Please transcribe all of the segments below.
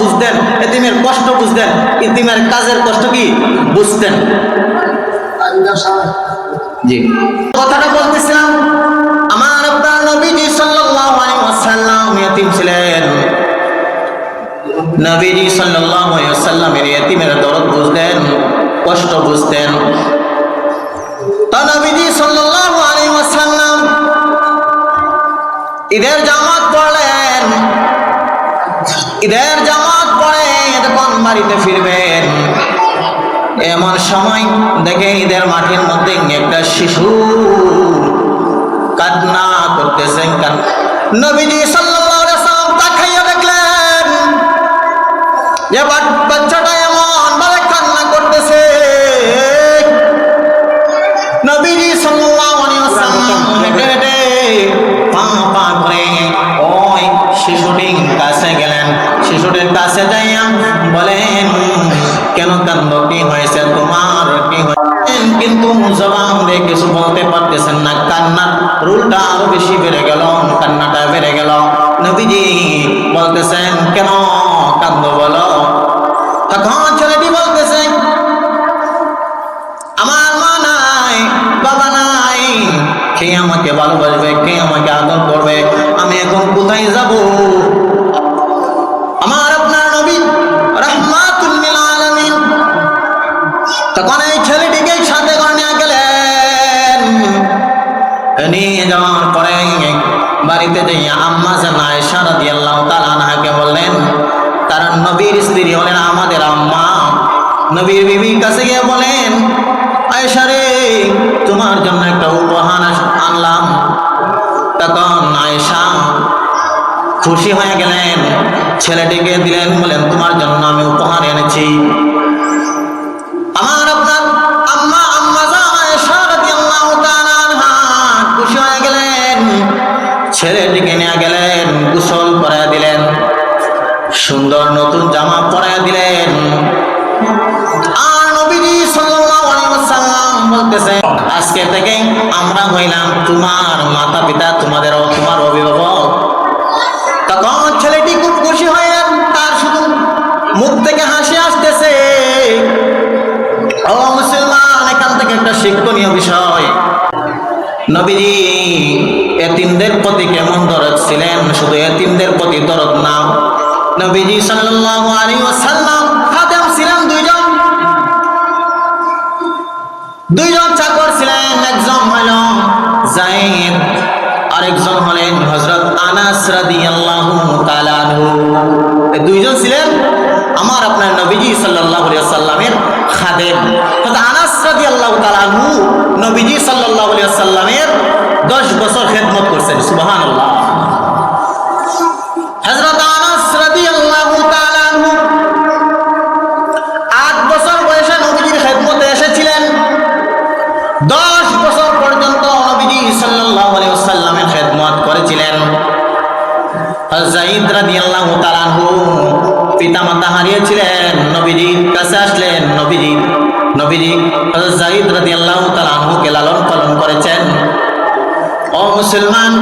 বুঝতেন, এতিমের কষ্ট বুঝতেন, এতিমের কাজের কষ্ট কি বুঝতেন। জি, কথাটা বলতেছিলাম, আমার আপনার নবীজি সাল্লাল্লাহু আলাইহি ওয়াসাল্লাম ইতিম ছিলেন। নবীজি সাল্লাল্লাহু আলাইহি ওয়াসাল্লামের ইতিমের দরদ বুঝতেন, কষ্ট বুঝতেন। তো নবীজি সাল্লাল্লাহু আলাইহি ওয়াসাল্লাম ঈদের জামাত পড়লেন। ঈদের জামাত পড়ে যখন বাড়িতে ফিরবেন, এমন সময় দেখেন ঈদের মাঠের মধ্যে একটা শিশু কান্না করতেছে। নবীজি সাল্লাল্লাহু আলাইহি ওয়াসাল্লাম তাকাইয়া দেখলেন যে বাচ্চাটা এমন ভাবে কান্না করতেছে। নবীজি সাল্লাল্লাহু আলাইহি ওয়াসাল্লাম হেঁটে হেঁটে পা পা করে ওই শিশুটির কাছে গেলেন। শিশুটির কাছে যাইয়া বলেন, কেন কান্দো, কি হয়েছে তোমার, কি হয়েছে? কিন্তু জবান দিয়ে কিছু বলতে পারতেছেন না। কান্নার রুলটা আরো বেশি বেড়ে গেল, কান্নাটা বেড়ে গেল। নবীজি বলতেছেন, কেন কান্দো বলো? তখন ছেলেটি বলতেছে, আমার মা নাই, বাবা নাই, কে আমাকে ভালোবাসবে, কে আমাকে আদর করবে, আমি এখন কোথায় যাব? আমার আপনার নবী রাহমাতুল লিল আলামিন তখন এই ছেলেটিকে সাথে করে নিয়ে গেলেন। নিয়ে যাওয়ার পরে বাড়িতে যাইয়া আম্মা জান আয়েশা রাদিয়াল্লাহু তাআলা আনহাকে বললেন, কারণ নবীর স্ত্রী হলেন আমাদের আম্মা। নবীর বিবির কাছে গিয়ে বলেন, আয়েশা রে, তোমার জন্য একটা উপহার আনলাম। তখন আয়েশা খুশি হয়ে গেলেন, ছেলেটিকে দিলেন, বলেন, তোমার জন্য আমি উপহার এনেছি। আমার আপনার আম্মা জান আয়েশা রাদিয়াল্লাহু তাআলা আনহা খুশি হয়ে গেলেন, ছেলেটিকে নিয়ে গেলেন, গোসল করায় দিলেন, সুন্দর নতুন জামা পরায় দিলেন। আর নবীজি সাল্লাল্লাহু আলাইহি ওয়াসাল্লাম বলতেছে, আজকে থেকে আমরা হইলাম তোমার মাতা পিতা, তোমার অভিভাবক। তখন ছেলেটি খুব খুশি হলেন, তার শুধু মুখ থেকে হাসি আসতেছে। ও মুসলমান, এখান থেকে একটা শিক্ষণীয় বিষয়, নবীজি এতিমদের প্রতি কেমন দরদ ছিলেন। শুধু এতিমদের প্রতি দরদ না, নবীজি সাল্লাল্লাহু আলাইহি ওয়াসাল্লাম খাদেম ছিলেন দুইজন চাকর ছিলেন। একজন হলো যায়েদ, আরেকজন হলেন হযরত আনাস রাদিয়াল্লাহু তাআলা আনহু। এই দুইজন ছিলেন আমার আপনার নবীজি সাল্লাল্লাহু আলাইহি ওয়াসাল্লামের খাদেম। হযরত আনাস রাদিয়াল্লাহু তাআলা আনহু নবীজি সাল্লাল্লাহু আলাইহি ওয়াসাল্লামের 10 বছর খেদমত করেছেন। সুবহানাল্লাহ। হযরত আনাস রাদিয়াল্লাহু তাআলা আনহু 8 বছর বয়সে নবীজির খেদমতে এসেছিলেন। 10 বছর পর্যন্ত নবীজি সাল্লাল্লাহু আলাইহি ওয়াসাল্লামের খেদমত করেছিলেন। যায়েদ রাদিয়াল্লাহু তাআলা আনহু পিতামাতা হারিয়েছিলেন, নবীজির কাছে আসলেন। নবীজি হযরত যায়েদ রাদিয়াল্লাহু তাআলা আনহুকে লালন পালন করেছেন। ও মুসলমান,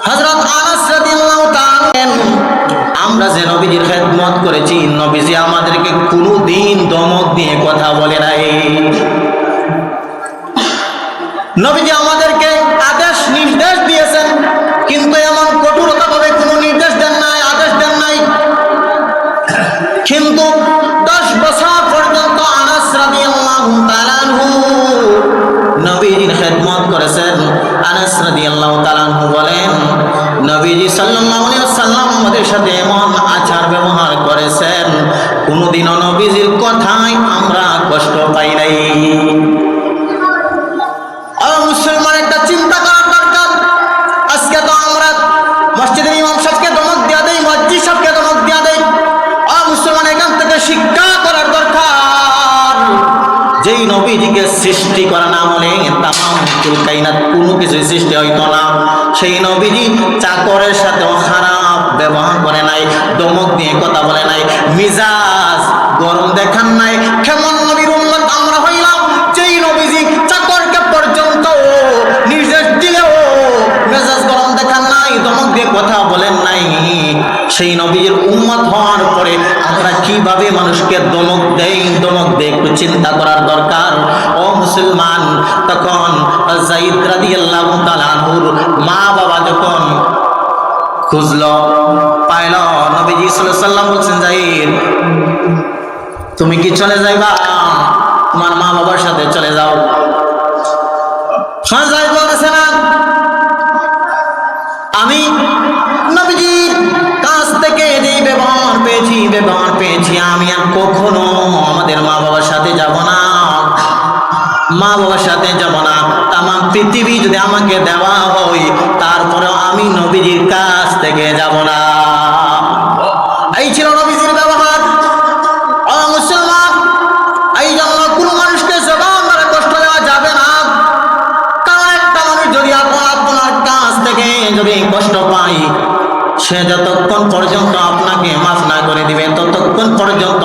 হযরত আনাস রাদিয়াল্লাহু তাআলা আমরা যে নবীজির খেদমত করেছি, নবীজি আমাদেরকে কোনোদিন দমক দিয়ে কথা বলে নাই। নবীজি আমাদেরকে আদেশ নির্দেশ দিয়েছেন, কিন্তু এমন কঠোরতা ভাবে কোনো নির্দেশ দেন নাই, আদেশ দেন নাই। কিন্তু 10 বছর পর্যন্ত আনাস রাদিয়াল্লাহু তাআলা আনহু নবীজির খেদমত করেছেন। আনাস রাদিয়াল্লাহু তাআলা আনহু বলেন, নবীজি সাল্লাল্লাহু আলাইহি ওয়াসাল্লাম আমাদের সাথে এমন আচার ব্যবহার করেছেন, কোনোদিনও নবীজির কথায় আমরা কষ্ট পাই নাই। মুসলমান, একটা চিন্তা করার দরকার। আজকে তো আমরা মসজিদের ইমাম সাহেবকে ধমক দেয়া দেই, মসজিদ সাহেবকে ধমক দেয়া দেই। মুসলমান, এখান থেকে শিক্ষা করার দরকার। যেই নবীজিকে সৃষ্টি করা না হলে তামাম কায়নাত কোনো কিছু সৃষ্টি হইতো না। সেই নবীজি চাকরের সাথেও খারাপ ব্যবহার করে নাই, ধমক দিয়ে কথা বলে নাই, মিজাজ গরম দেখান নাই। কেমন নবীর উম্মত আমরা হইলাম, যেই নবীজি চাকরকে পর্যন্ত নির্দেশ দিলেও মেজাজ গরম দেখান নাই, ধমক দিয়ে কথা বলেন নাই। সেই নবীর উম্মত হওয়ার পরে আমরা কিভাবে মানুষকে দমক দেই একটু চিন্তা করার দরকার। ও মুসলমান, তখন যায়েদ রাদিয়াল্লাহু তাআলা আনহুর মা বাবা যখন খুঁজলো পাইল, নবীজি সাল্লাল্লাহু আলাইহি সাল্লাম বলছেন, যায়েদ তুমি কি চলে যাইবা? তোমার মা বাবার সাথে চলে যাও। যায়েদ বলতেছে না, আমি নবীজির কাছ থেকে যে ব্যবহার পেয়েছি আমি আর কখনো আমাদের মা বাবার সাথে যাব না, তাম পৃথিবী যদি আমাকে দেওয়া হয় তারপরেও আমি নবীজির কাছ থেকে যাব না। এই ছিল নবীজির ব্যবহার। ও মুসলমান, এই জন্য কোনো মানুষকে জবান ধরে কষ্ট দেওয়া যাবে না। কারণ একটা মানুষ যদি আপনার কাছ থেকে যদি কষ্ট পাই, সে যতক্ষণ পর্যন্ত আপনাকে মাফ না করে দিবে ততক্ষণ পর্যন্ত